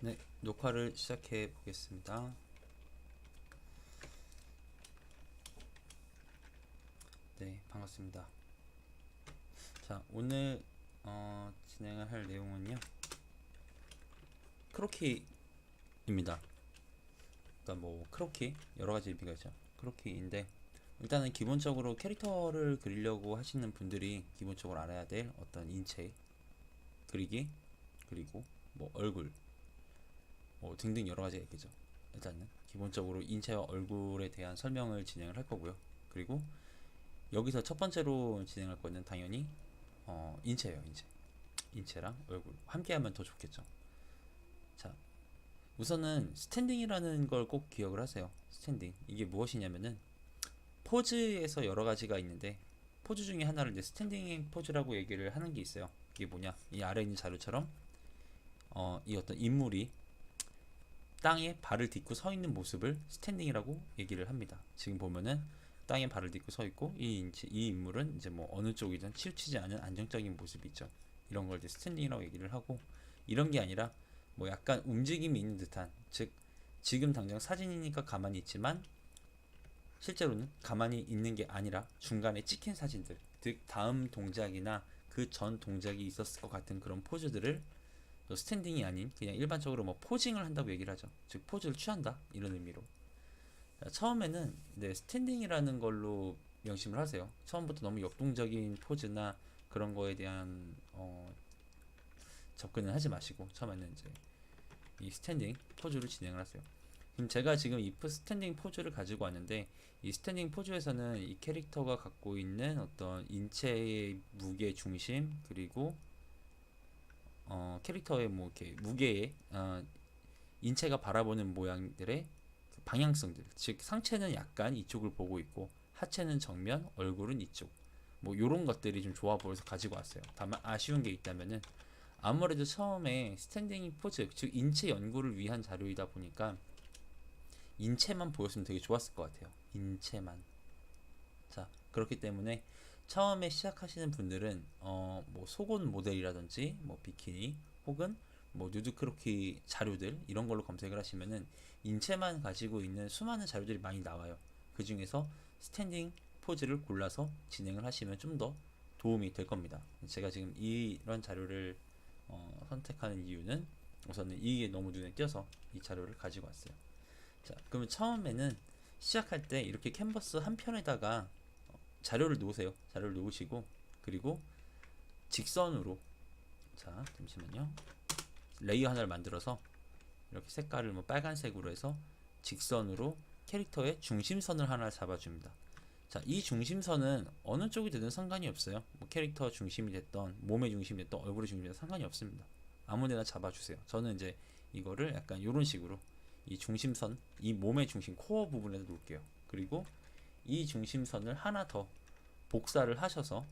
네, 녹화를 시작해 보겠습니다. 네, 반갑습니다. 자, 오늘 진행을 할 내용은요, 크로키입니다. 그러니까 뭐 크로키 여러 가지 의미가 있죠. 크로키인데 일단은 기본적으로 캐릭터를 그리려고 하시는 분들이 기본적으로 알아야 될 어떤 인체 그리기, 그리고 뭐 얼굴 뭐 등등 여러 가지가 있겠죠. 일단은 기본적으로 인체와 얼굴에 대한 설명을 진행을 할 거고요. 그리고 여기서 첫 번째로 진행할 거는 당연히 인체예요. 인체랑 얼굴 함께 하면 더 좋겠죠. 자, 우선은 스탠딩이라는 걸 꼭 기억을 하세요. 스탠딩, 이게 무엇이냐면은 포즈에서 여러 가지가 있는데 포즈 중에 하나를 이제 스탠딩 포즈라고 얘기를 하는 게 있어요. 이게 뭐냐, 이 아래 있는 자료처럼 이 어떤 인물이 땅에 발을 딛고 서 있는 모습을 스탠딩이라고 얘기를 합니다. 지금 보면은 땅에 발을 딛고 서 있고 이 인물은 이제 뭐 어느 쪽이든 치우치지 않은 안정적인 모습이 있죠. 이런 걸 이제 스탠딩이라고 얘기를 하고, 이런 게 아니라 뭐 약간 움직임이 있는 듯한, 즉 지금 당장 사진이니까 가만히 있지만 실제로는 가만히 있는 게 아니라 중간에 찍힌 사진들, 즉 다음 동작이나 그 전 동작이 있었을 것 같은 그런 포즈들을 스탠딩이 아닌 그냥 일반적으로 뭐 포징을 한다고 얘기를 하죠. 즉 포즈를 취한다 이런 의미로. 처음에는 네, 스탠딩이라는 걸로 명심을 하세요. 처음부터 너무 역동적인 포즈나 그런 거에 대한 접근을 하지 마시고 처음에는 이제 이 스탠딩 포즈를 진행을 하세요. 그럼 제가 지금 이 스탠딩 포즈를 가지고 왔는데, 이 스탠딩 포즈에서는 이 캐릭터가 갖고 있는 어떤 인체의 무게 중심, 그리고 캐릭터의 뭐 이렇게 무게의 인체가 바라보는 모양들의 그 방향성들, 즉 상체는 약간 이쪽을 보고 있고 하체는 정면, 얼굴은 이쪽, 뭐 요런 것들이 좀 좋아 보여서 가지고 왔어요. 다만 아쉬운 게 있다면은 아무래도 처음에 스탠딩 포즈, 즉 인체 연구를 위한 자료이다 보니까 인체만 보였으면 되게 좋았을 것 같아요. 인체만. 자, 그렇기 때문에 처음에 시작하시는 분들은 뭐 속옷 모델이라든지 뭐 비키니 혹은 뭐 누드 크로키 자료들 이런 걸로 검색을 하시면은 인체만 가지고 있는 수많은 자료들이 많이 나와요. 그 중에서 스탠딩 포즈를 골라서 진행을 하시면 좀 더 도움이 될 겁니다. 제가 지금 이런 자료를 선택하는 이유는 우선은 이게 너무 눈에 띄어서 이 자료를 가지고 왔어요. 자, 그러면 처음에는 시작할 때 이렇게 캔버스 한 편에다가 자료를 놓으세요. 자료를 놓으시고, 그리고 직선으로, 자 잠시만요, 레이어 하나를 만들어서 이렇게 색깔을 뭐 빨간색으로 해서 직선으로 캐릭터의 중심선을 하나 잡아줍니다. 자, 이 중심선은 어느 쪽이 되든 상관이 없어요. 뭐 캐릭터 중심이 됐던, 몸의 중심이 됐던, 얼굴의 중심이 됐던 상관이 없습니다. 아무데나 잡아주세요. 저는 이제 이거를 약간 이런 식으로 이 중심선, 이 몸의 중심 코어 부분에서 놓을게요. 그리고 이 중심선을 하나 더 복사를 하셔서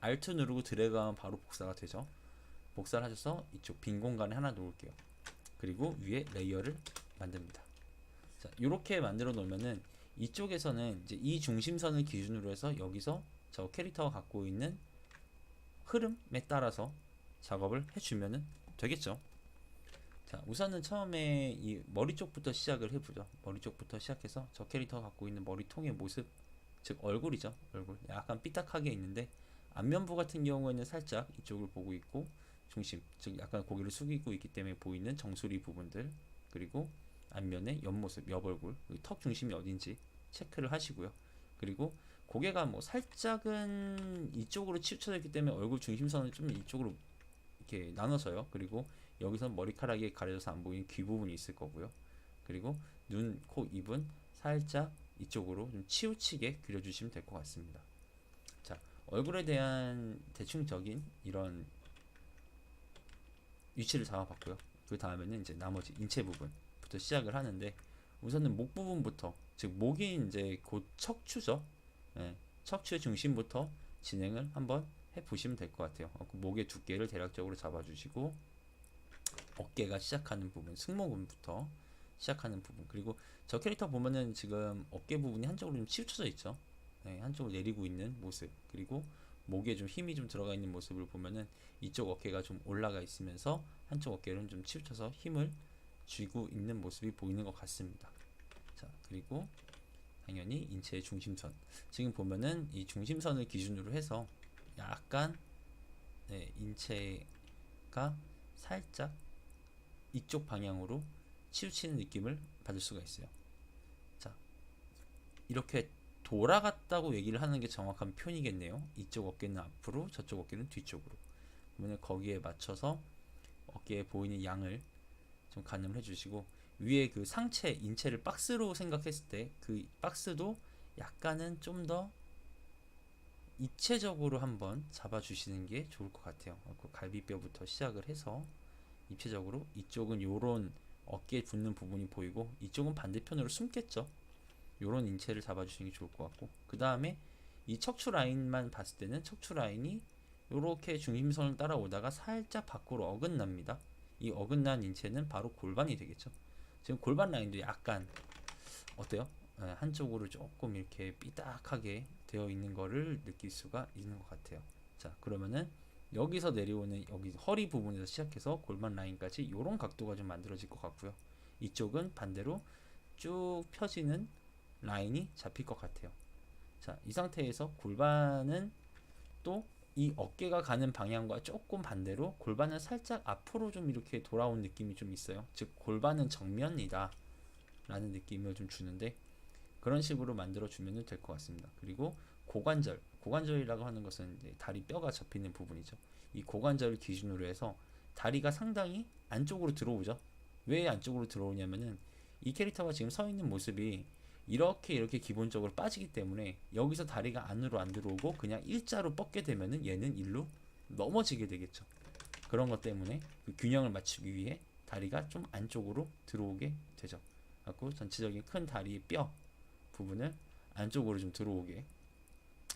Alt 누르고 드래그하면 바로 복사가 되죠. 복사를 하셔서 이쪽 빈 공간에 하나 놓을게요. 그리고 위에 레이어를 만듭니다. 자, 이렇게 만들어 놓으면은 이쪽에서는 이제 이 중심선을 기준으로 해서 여기서 저 캐릭터가 갖고 있는 흐름에 따라서 작업을 해주면은 되겠죠. 자, 우선은 처음에 이 머리 쪽부터 시작을 해보죠. 머리 쪽부터 시작해서 저 캐릭터가 갖고 있는 머리통의 모습, 즉 얼굴이죠. 얼굴 약간 삐딱하게 있는데 안면부 같은 경우에는 살짝 이쪽을 보고 있고, 중심, 즉 약간 고개를 숙이고 있기 때문에 보이는 정수리 부분들, 그리고 안면의 옆모습, 옆얼굴, 턱 중심이 어딘지 체크를 하시고요. 그리고 고개가 뭐 살짝은 이쪽으로 치우쳐져 있기 때문에 얼굴 중심선을 좀 이쪽으로 이렇게 나눠서요. 그리고 여기서 머리카락이 가려져서 안 보이는 귀 부분이 있을 거고요. 그리고 눈, 코, 입은 살짝 이쪽으로 좀 치우치게 그려주시면 될 것 같습니다. 자, 얼굴에 대한 대충적인 이런 위치를 잡아봤고요. 그 다음에는 이제 나머지 인체 부분부터 시작을 하는데, 우선은 목 부분부터, 즉 목이 이제 곧 척추죠. 예, 척추 중심부터 진행을 한번 해보시면 될 것 같아요. 그 목의 두께를 대략적으로 잡아주시고 어깨가 시작하는 부분, 승모근부터 시작하는 부분, 그리고 저 캐릭터 보면은 지금 어깨 부분이 한쪽으로 좀 치우쳐져 있죠. 네, 한쪽으로 내리고 있는 모습, 그리고 목에 좀 힘이 좀 들어가 있는 모습을 보면은 이쪽 어깨가 좀 올라가 있으면서 한쪽 어깨는 좀 치우쳐서 힘을 쥐고 있는 모습이 보이는 것 같습니다. 자, 그리고 당연히 인체의 중심선. 지금 보면은 이 중심선을 기준으로 해서 약간 인체가 살짝 이쪽 방향으로 치우치는 느낌을 받을 수가 있어요. 자, 이렇게 돌아갔다고 얘기를 하는 게 정확한 표현이겠네요. 이쪽 어깨는 앞으로, 저쪽 어깨는 뒤쪽으로. 그러면 거기에 맞춰서 어깨에 보이는 양을 좀 가늠을 해주시고, 위에 그 상체, 인체를 박스로 생각했을 때 그 박스도 약간은 좀 더 입체적으로 한번 잡아주시는 게 좋을 것 같아요. 그 갈비뼈부터 시작을 해서 입체적으로, 이쪽은 요런 어깨에 붙는 부분이 보이고 이쪽은 반대편으로 숨겠죠. 요런 인체를 잡아주시는 게 좋을 것 같고, 그 다음에 이 척추 라인만 봤을 때는 척추 라인이 요렇게 중심선을 따라오다가 살짝 밖으로 어긋납니다. 이 어긋난 인체는 바로 골반이 되겠죠. 지금 골반 라인도 약간 어때요? 한쪽으로 조금 이렇게 삐딱하게 되어 있는 거를 느낄 수가 있는 것 같아요. 자, 그러면은 여기서 내려오는 여기 허리 부분에서 시작해서 골반 라인까지 이런 각도가 좀 만들어질 것 같고요. 이쪽은 반대로 쭉 펴지는 라인이 잡힐 것 같아요. 자, 이 상태에서 골반은 또 이 어깨가 가는 방향과 조금 반대로 골반은 살짝 앞으로 좀 이렇게 돌아온 느낌이 좀 있어요. 즉 골반은 정면이다 라는 느낌을 좀 주는데, 그런 식으로 만들어 주면 될 것 같습니다. 그리고 고관절이라고 하는 것은 이제 다리 뼈가 접히는 부분이죠. 이 고관절을 기준으로 해서 다리가 상당히 안쪽으로 들어오죠. 왜 안쪽으로 들어오냐면은 이 캐릭터가 지금 서 있는 모습이 이렇게 기본적으로 빠지기 때문에 여기서 다리가 안으로 안 들어오고 그냥 일자로 뻗게 되면은 얘는 일로 넘어지게 되겠죠. 그런 것 때문에 그 균형을 맞추기 위해 다리가 좀 안쪽으로 들어오게 되죠. 그래서 전체적인 큰 다리의 뼈 부분을 안쪽으로 좀 들어오게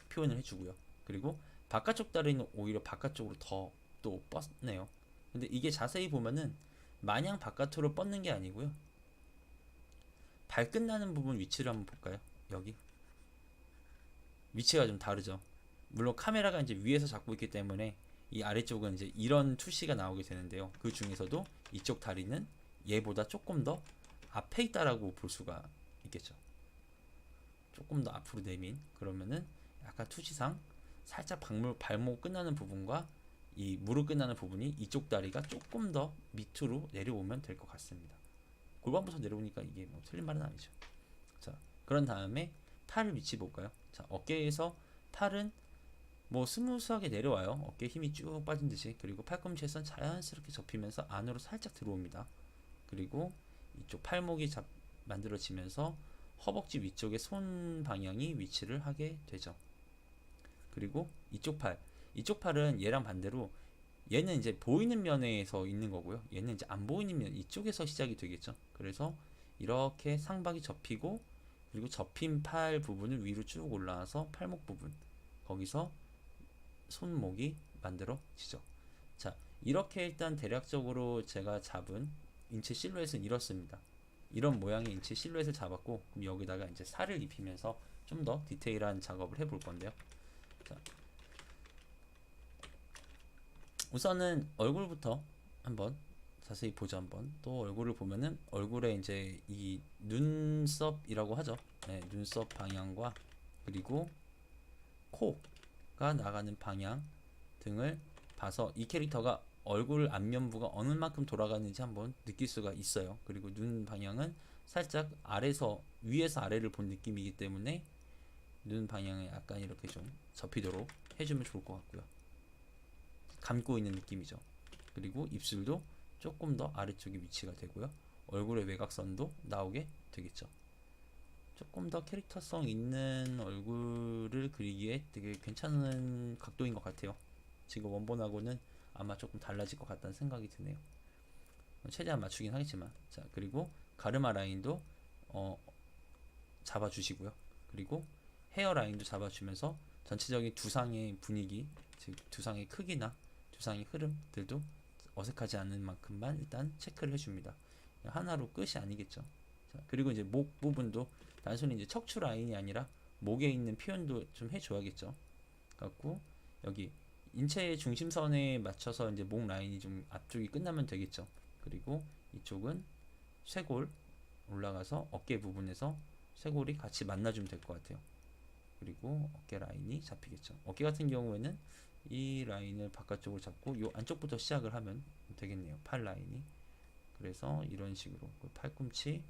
표현을 해주고요. 그리고 바깥쪽 다리는 오히려 바깥쪽으로 더 또 뻗네요. 근데 이게 자세히 보면은 마냥 바깥으로 뻗는 게 아니고요. 발끝 나는 부분 위치를 한번 볼까요? 여기 위치가 좀 다르죠. 물론 카메라가 이제 위에서 잡고 있기 때문에 이 아래쪽은 이제 이런 투시가 나오게 되는데요. 그 중에서도 이쪽 다리는 얘보다 조금 더 앞에 있다라고 볼 수가 있겠죠. 조금 더 앞으로 내민, 그러면은 약간 투시상 살짝 발목 끝나는 부분과 이 무릎 끝나는 부분이 이쪽 다리가 조금 더 밑으로 내려오면 될 것 같습니다. 골반부터 내려오니까 이게 뭐 틀린 말은 아니죠. 자, 그런 다음에 팔 위치 볼까요? 자, 어깨에서 팔은 뭐 스무스하게 내려와요. 어깨 힘이 쭉 빠진 듯이. 그리고 팔꿈치에선 자연스럽게 접히면서 안으로 살짝 들어옵니다. 그리고 이쪽 팔목이 만들어지면서 허벅지 위쪽에 손 방향이 위치를 하게 되죠. 그리고 이쪽 팔은 얘랑 반대로 얘는 이제 보이는 면에서 있는 거고요. 얘는 이제 안 보이는 면 이쪽에서 시작이 되겠죠. 그래서 이렇게 상박이 접히고, 그리고 접힌 팔 부분을 위로 쭉 올라와서 팔목 부분, 거기서 손목이 만들어지죠. 자, 이렇게 일단 대략적으로 제가 잡은 인체 실루엣은 이렇습니다. 이런 모양의 인체 실루엣을 잡았고, 그럼 여기다가 이제 살을 입히면서 좀 더 디테일한 작업을 해볼 건데요. 자, 우선은 얼굴부터 한번 자세히 보죠. 한번 또 얼굴을 보면은 얼굴에 이제 이 눈썹이라고 하죠. 네, 눈썹 방향과 그리고 코가 나가는 방향 등을 봐서 이 캐릭터가 얼굴 안면부가 어느 만큼 돌아가는지 한번 느낄 수가 있어요. 그리고 눈 방향은 살짝 위에서 아래를 본 느낌이기 때문에 눈 방향에 약간 이렇게 좀 접히도록 해주면 좋을 것 같고요. 감고 있는 느낌이죠. 그리고 입술도 조금 더 아래쪽에 위치가 되고요. 얼굴의 외곽선도 나오게 되겠죠. 조금 더 캐릭터성 있는 얼굴을 그리기에 되게 괜찮은 각도인 것 같아요. 지금 원본하고는 아마 조금 달라질 것 같다는 생각이 드네요. 최대한 맞추긴 하겠지만, 자, 그리고 가르마 라인도 잡아주시고요. 그리고 헤어 라인도 잡아주면서 전체적인 두상의 분위기, 즉 두상의 크기나 두상의 흐름들도 어색하지 않은 만큼만 일단 체크를 해줍니다. 하나로 끝이 아니겠죠. 자, 그리고 이제 목 부분도 단순히 이제 척추 라인이 아니라 목에 있는 표현도 좀 해줘야겠죠. 갖고 여기 인체의 중심선에 맞춰서 이제 목 라인이 좀 앞쪽이 끝나면 되겠죠. 그리고 이쪽은 쇄골 올라가서 어깨 부분에서 쇄골이 같이 만나주면 될 것 같아요. 그리고 어깨 라인이 잡히겠죠. 어깨 같은 경우에는 이 라인을 바깥쪽으로 잡고 요 안쪽부터 시작을 하면 되겠네요. 팔 라인이. 그래서 이런 식으로 그 팔꿈치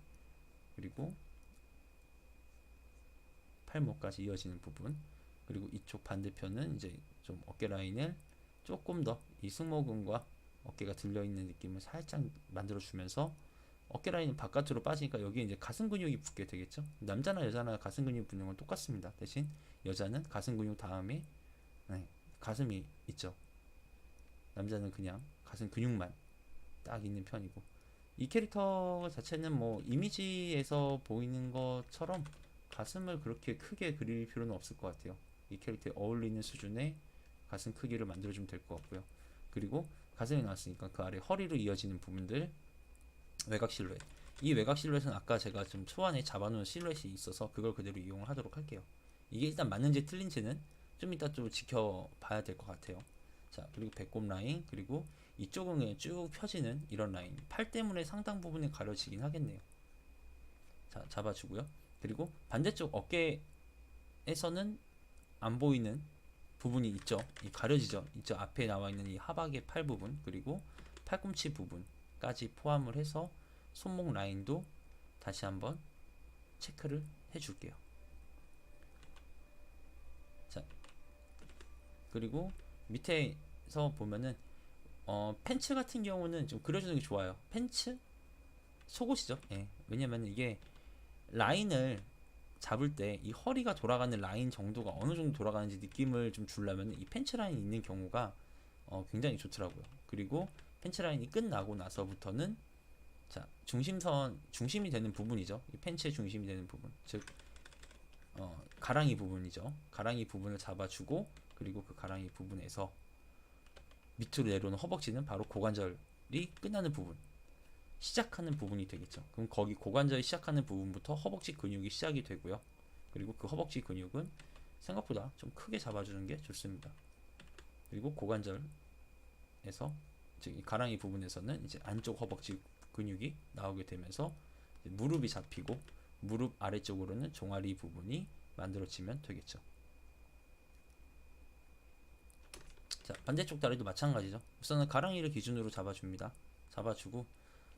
그리고 팔목까지 이어지는 부분, 그리고 이쪽 반대편은 이제 좀 어깨 라인을 조금 더 이 승모근과 어깨가 들려있는 느낌을 살짝 만들어주면서 어깨 라인은 바깥으로 빠지니까 여기 이제 가슴 근육이 붙게 되겠죠. 남자나 여자나 가슴 근육 붙는 건 똑같습니다. 대신 여자는 가슴 근육 다음에 가슴이 있죠. 남자는 그냥 가슴 근육만 딱 있는 편이고, 이 캐릭터 자체는 뭐 이미지에서 보이는 것처럼 가슴을 그렇게 크게 그릴 필요는 없을 것 같아요. 이 캐릭터에 어울리는 수준의 가슴 크기를 만들어주면 될 것 같고요. 그리고 가슴이 나왔으니까 그 아래 허리로 이어지는 부분들 외곽 실루엣. 이 외곽 실루엣은 아까 제가 좀 초안에 잡아놓은 실루엣이 있어서 그걸 그대로 이용을 하도록 할게요. 이게 일단 맞는지 틀린지는 좀 이따 좀 지켜봐야 될 것 같아요. 자, 그리고 배꼽 라인, 그리고 이쪽은 그냥 쭉 펴지는 이런 라인. 팔 때문에 상당 부분이 가려지긴 하겠네요. 자, 잡아주고요. 그리고 반대쪽 어깨에서는 안 보이는 부분이 있죠. 이 가려지죠. 이쪽 앞에 나와 있는 이 하박의 팔 부분, 그리고 팔꿈치 부분까지 포함을 해서 손목 라인도 다시 한번 체크를 해줄게요. 자, 그리고 밑에서 보면은 팬츠 같은 경우는 좀 그려주는 게 좋아요. 팬츠 속옷이죠. 예. 왜냐면 이게 라인을 잡을 때 이 허리가 돌아가는 라인 정도가 어느 정도 돌아가는지 느낌을 좀 주려면 이 팬츠 라인이 있는 경우가 굉장히 좋더라고요. 그리고 팬츠 라인이 끝나고 나서부터는 자, 중심이 되는 부분이죠. 이 팬츠의 중심이 되는 부분, 즉 가랑이 부분이죠. 가랑이 부분을 잡아주고, 그리고 그 가랑이 부분에서 밑으로 내려오는 허벅지는 바로 고관절이 끝나는 부분, 시작하는 부분이 되겠죠. 그럼 거기 고관절이 시작하는 부분부터 허벅지 근육이 시작이 되고요. 그리고 그 허벅지 근육은 생각보다 좀 크게 잡아주는 게 좋습니다. 그리고 고관절에서, 즉 이 가랑이 부분에서는 이제 안쪽 허벅지 근육이 나오게 되면서 무릎이 잡히고, 무릎 아래쪽으로는 종아리 부분이 만들어지면 되겠죠. 자, 반대쪽 다리도 마찬가지죠. 우선은 가랑이를 기준으로 잡아줍니다. 잡아주고,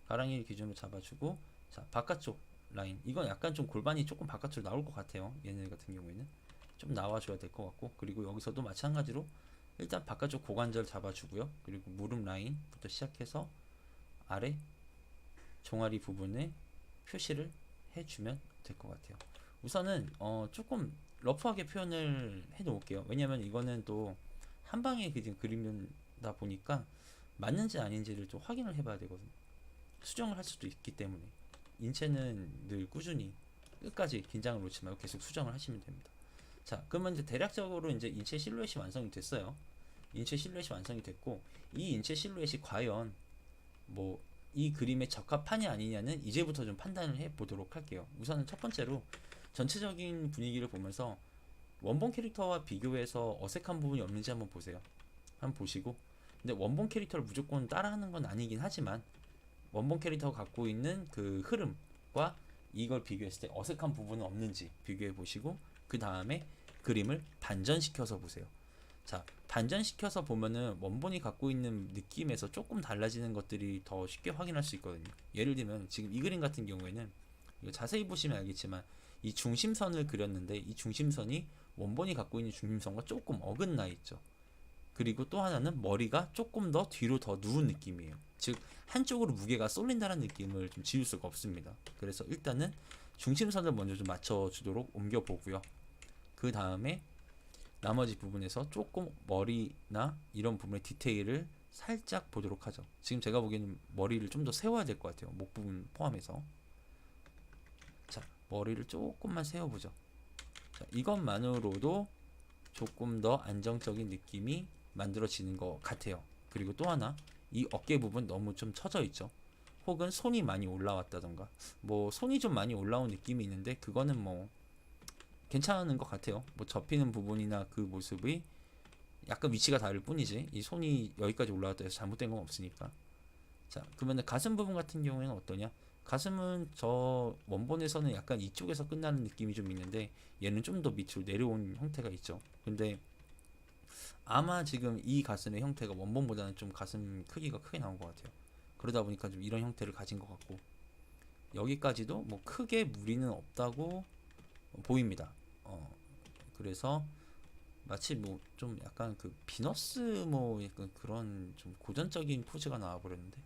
가랑이를 기준으로 잡아주고, 자, 바깥쪽 라인, 이건 약간 좀 골반이 조금 바깥으로 나올 것 같아요. 얘네 같은 경우에는 좀 나와줘야 될 것 같고, 그리고 여기서도 마찬가지로 일단 바깥쪽 고관절 잡아주고요. 그리고 무릎 라인부터 시작해서 아래 종아리 부분에 표시를 해주면 될 것 같아요. 우선은 조금 러프하게 표현을 해 놓을게요. 왜냐면 이거는 또 한 방에 그리다 보니까 맞는지 아닌지를 좀 확인을 해봐야 되거든요. 수정을 할 수도 있기 때문에 인체는 늘 꾸준히 끝까지 긴장을 놓지 말고 계속 수정을 하시면 됩니다. 자, 그러면 이제 대략적으로 이제 인체 실루엣이 완성이 됐어요. 인체 실루엣이 완성이 됐고, 이 인체 실루엣이 과연 뭐 이 그림에 적합하냐 아니냐는 이제부터 좀 판단을 해 보도록 할게요. 우선은 첫 번째로 전체적인 분위기를 보면서 원본 캐릭터와 비교해서 어색한 부분이 없는지 한번 보세요. 한번 보시고, 근데 원본 캐릭터를 무조건 따라하는 건 아니긴 하지만 원본 캐릭터가 갖고 있는 그 흐름과 이걸 비교했을 때 어색한 부분은 없는지 비교해 보시고, 그 다음에 그림을 반전시켜서 보세요. 자, 반전시켜서 보면은 원본이 갖고 있는 느낌에서 조금 달라지는 것들이 더 쉽게 확인할 수 있거든요. 예를 들면 지금 이 그림 같은 경우에는 이거 자세히 보시면 알겠지만 이 중심선을 그렸는데 이 중심선이 원본이 갖고 있는 중심선과 조금 어긋나 있죠. 그리고 또 하나는 머리가 조금 더 뒤로 더 누운 느낌이에요. 즉 한쪽으로 무게가 쏠린다는 느낌을 좀 지울 수가 없습니다. 그래서 일단은 중심선을 먼저 좀 맞춰주도록 옮겨보고요. 그 다음에 나머지 부분에서 조금 머리나 이런 부분의 디테일을 살짝 보도록 하죠. 지금 제가 보기에는 머리를 좀 더 세워야 될 것 같아요. 목 부분 포함해서. 자, 머리를 조금만 세워보죠. 자, 이것만으로도 조금 더 안정적인 느낌이 만들어지는 것 같아요. 그리고 또 하나, 이 어깨 부분 너무 좀 처져 있죠. 혹은 손이 많이 올라왔다던가, 뭐 손이 좀 많이 올라온 느낌이 있는데 그거는 뭐 괜찮은 것 같아요. 뭐 접히는 부분이나 그 모습이 약간 위치가 다를 뿐이지 이 손이 여기까지 올라왔다 해서 잘못된 건 없으니까. 자, 그러면 가슴 부분 같은 경우에는 어떠냐? 가슴은 저 원본에서는 약간 이쪽에서 끝나는 느낌이 좀 있는데 얘는 좀 더 밑으로 내려온 형태가 있죠. 근데 아마 지금 이 가슴의 형태가 원본보다는 좀 가슴 크기가 크게 나온 것 같아요. 그러다 보니까 좀 이런 형태를 가진 것 같고 여기까지도 뭐 크게 무리는 없다고 보입니다. 그래서 마치 뭐 좀 약간 그 비너스 뭐 약간 그런 좀 고전적인 포즈가 나와버렸는데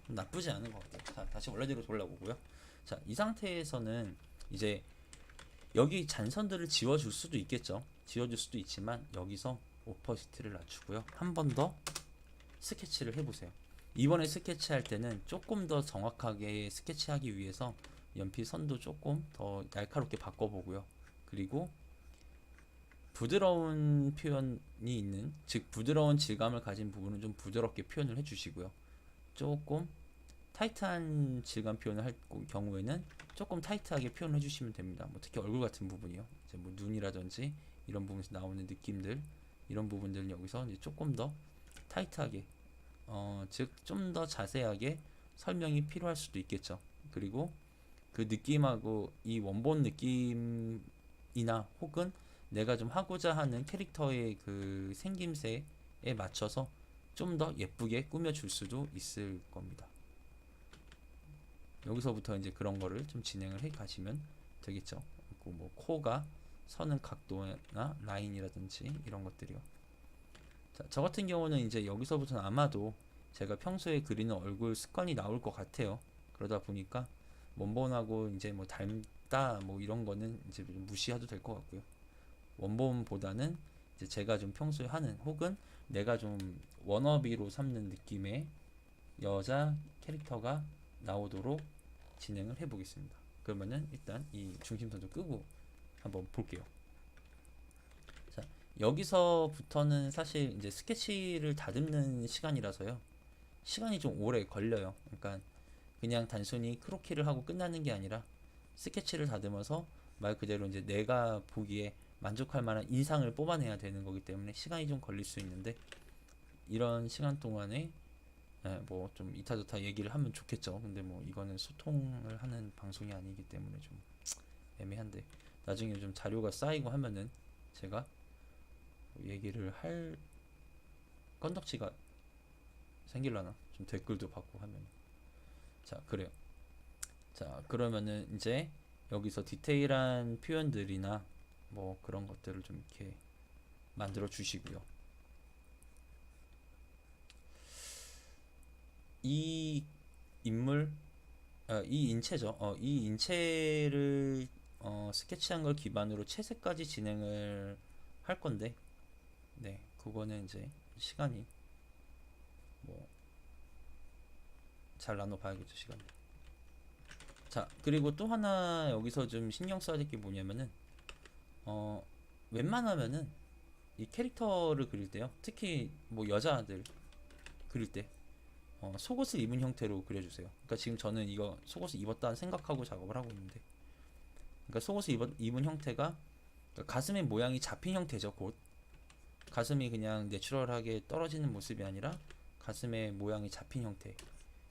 나쁘지 않은 것 같아요. 자, 다시 원래대로 돌아오고요. 자, 이 상태에서는 이제 여기 잔선들을 지워줄 수도 있겠죠. 지워줄 수도 있지만 여기서 오퍼시티를 낮추고요. 한 번 더 스케치를 해보세요. 이번에 스케치할 때는 조금 더 정확하게 스케치하기 위해서 연필 선도 조금 더 날카롭게 바꿔보고요. 그리고 부드러운 표현이 있는, 즉 부드러운 질감을 가진 부분은 좀 부드럽게 표현을 해주시고요. 조금 타이트한 질감 표현을 할 경우에는 조금 타이트하게 표현해 주시면 됩니다. 뭐 특히 얼굴 같은 부분이요. 이제 뭐 눈이라든지 이런 부분에서 나오는 느낌들, 이런 부분들은 여기서 이제 조금 더 타이트하게, 즉 좀 더 자세하게 설명이 필요할 수도 있겠죠. 그리고 그 느낌하고 이 원본 느낌이나 혹은 내가 좀 하고자 하는 캐릭터의 그 생김새에 맞춰서 좀 더 예쁘게 꾸며줄 수도 있을 겁니다. 여기서부터 이제 그런 거를 좀 진행을 해 가시면 되겠죠. 그리고 뭐 코가 서는 각도나 라인이라든지 이런 것들이요. 자, 저 같은 경우는 이제 여기서부터는 아마도 제가 평소에 그리는 얼굴 습관이 나올 것 같아요. 그러다 보니까 원본하고 이제 뭐 닮다 뭐 이런 거는 이제 무시해도 될 것 같고요. 원본보다는 이제 제가 좀 평소에 하는 혹은 내가 좀 워너비로 삼는 느낌의 여자 캐릭터가 나오도록 진행을 해 보겠습니다. 그러면은 일단 이 중심선도 끄고 한번 볼게요. 자, 여기서부터는 사실 이제 스케치를 다듬는 시간이라서요. 시간이 좀 오래 걸려요. 그러니까 그냥 단순히 크로키를 하고 끝나는 게 아니라 스케치를 다듬어서 말 그대로 이제 내가 보기에 만족할 만한 인상을 뽑아내야 되는 거기 때문에 시간이 좀 걸릴 수 있는데 이런 시간 동안에 뭐 좀 이타저타 얘기를 하면 좋겠죠. 근데 뭐 이거는 소통을 하는 방송이 아니기 때문에 좀 애매한데 나중에 좀 자료가 쌓이고 하면은 제가 얘기를 할 건덕지가 생길라나 좀 댓글도 받고 하면 자 그래요. 자 그러면은 이제 여기서 디테일한 표현들이나 뭐 그런 것들을 좀 이렇게 만들어 주시고요. 이 인물, 이 인체죠. 이 인체를 스케치한 걸 기반으로 채색까지 진행을 할 건데, 네, 그거는 이제 시간이 뭐 잘 나눠봐야겠죠, 시간. 자, 그리고 또 하나 여기서 좀 신경 써야 될 게 뭐냐면은, 어, 웬만하면은 이 캐릭터를 그릴 때요, 특히 뭐 여자들 그릴 때 속옷을 입은 형태로 그려주세요. 그러니까 지금 저는 이거 속옷을 입었다 생각하고 작업을 하고 있는데, 그러니까 속옷을 입은 형태가 그러니까 가슴의 모양이 잡힌 형태죠. 곧 가슴이 그냥 내추럴하게 떨어지는 모습이 아니라 가슴의 모양이 잡힌 형태.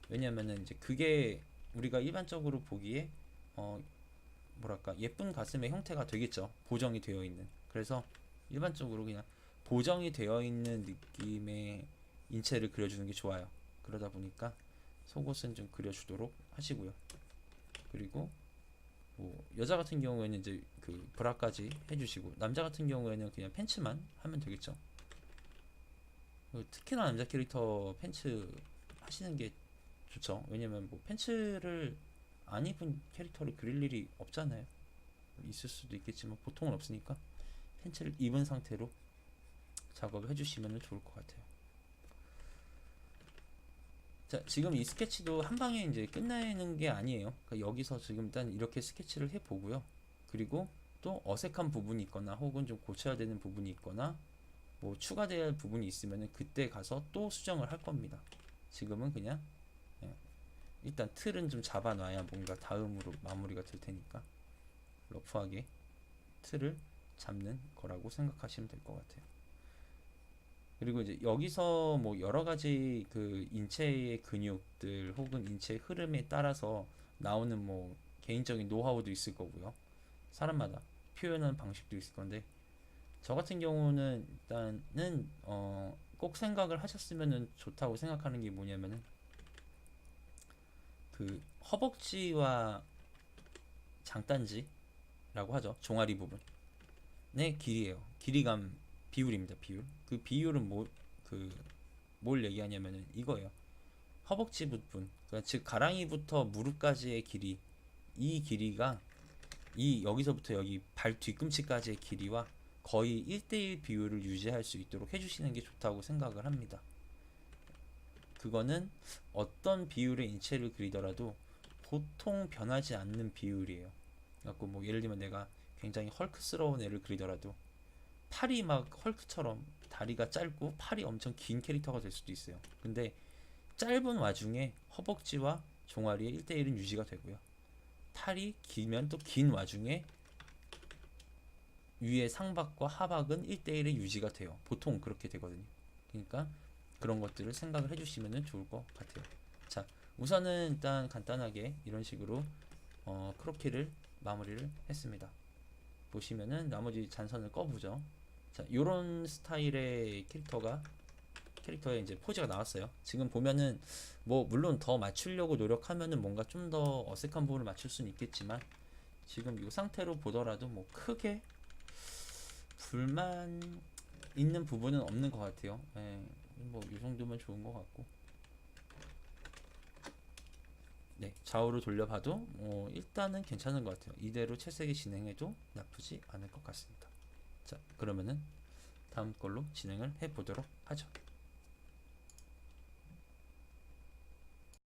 왜냐면은 이제 그게 우리가 일반적으로 보기에 어 뭐랄까 예쁜 가슴의 형태가 되겠죠. 보정이 되어 있는. 그래서 일반적으로 그냥 보정이 되어 있는 느낌의 인체를 그려주는 게 좋아요. 그러다 보니까 속옷은 좀 그려주도록 하시고요. 그리고 뭐 여자 같은 경우에는 이제 그 브라까지 해주시고 남자 같은 경우에는 그냥 팬츠만 하면 되겠죠. 특히나 남자 캐릭터 팬츠 하시는 게 좋죠. 왜냐면 뭐 팬츠를 안 입은 캐릭터를 그릴 일이 없잖아요. 있을 수도 있겠지만 보통은 없으니까 팬츠를 입은 상태로 작업을 해주시면 좋을 것 같아요. 자, 지금 이 스케치도 한 방에 이제 끝내는 게 아니에요. 그러니까 여기서 지금 일단 이렇게 스케치를 해 보고요. 그리고 또 어색한 부분이 있거나 혹은 좀 고쳐야 되는 부분이 있거나 뭐 추가될 될 부분이 있으면 그때 가서 또 수정을 할 겁니다. 지금은 그냥 예, 일단 틀은 좀 잡아놔야 뭔가 다음으로 마무리가 될 테니까 러프하게 틀을 잡는 거라고 생각하시면 될 것 같아요. 그리고 이제 여기서 뭐 여러 가지 그 인체의 근육들 혹은 인체의 흐름에 따라서 나오는 뭐 개인적인 노하우도 있을 거고요. 사람마다 표현하는 방식도 있을 건데 저 같은 경우는 일단은 꼭 생각을 하셨으면 좋다고 생각하는 게 뭐냐면은 그 허벅지와 장단지라고 하죠. 종아리 부분의 길이에요. 길이감 비율입니다. 비율. 그 비율은 뭘 얘기하냐면은 이거예요. 허벅지 부분, 그러니까 즉 가랑이부터 무릎까지의 길이, 이 길이가 이 여기서부터 여기 발 뒤꿈치까지의 길이와 거의 1대1 비율을 유지할 수 있도록 해주시는 게 좋다고 생각을 합니다. 그거는 어떤 비율의 인체를 그리더라도 보통 변하지 않는 비율이에요. 그래갖고 뭐 예를 들면 내가 굉장히 헐크스러운 애를 그리더라도 팔이 막 헐크처럼 다리가 짧고 팔이 엄청 긴 캐릭터가 될 수도 있어요. 근데 짧은 와중에 허벅지와 종아리의 1대1은 유지가 되고요. 팔이 길면 또 긴 와중에 위에 상박과 하박은 1대1의 유지가 돼요. 보통 그렇게 되거든요. 그러니까 그런 것들을 생각을 해주시면 좋을 것 같아요. 자, 우선은 일단 간단하게 이런 식으로 크로키를 마무리를 했습니다. 보시면은 나머지 잔선을 꺼보죠. 자, 요런 스타일의 캐릭터의 이제 포즈가 나왔어요. 지금 보면은 뭐 물론 더 맞추려고 노력하면은 뭔가 좀 더 어색한 부분을 맞출 수는 있겠지만 지금 이 상태로 보더라도 뭐 크게 불만 있는 부분은 없는 것 같아요. 예, 뭐이 정도면 좋은 것 같고. 네, 좌우로 돌려봐도 일단은 괜찮은 것 같아요. 이대로 채색이 진행해도 나쁘지 않을 것 같습니다. 자, 그러면은 다음 걸로 진행을 해보도록 하죠.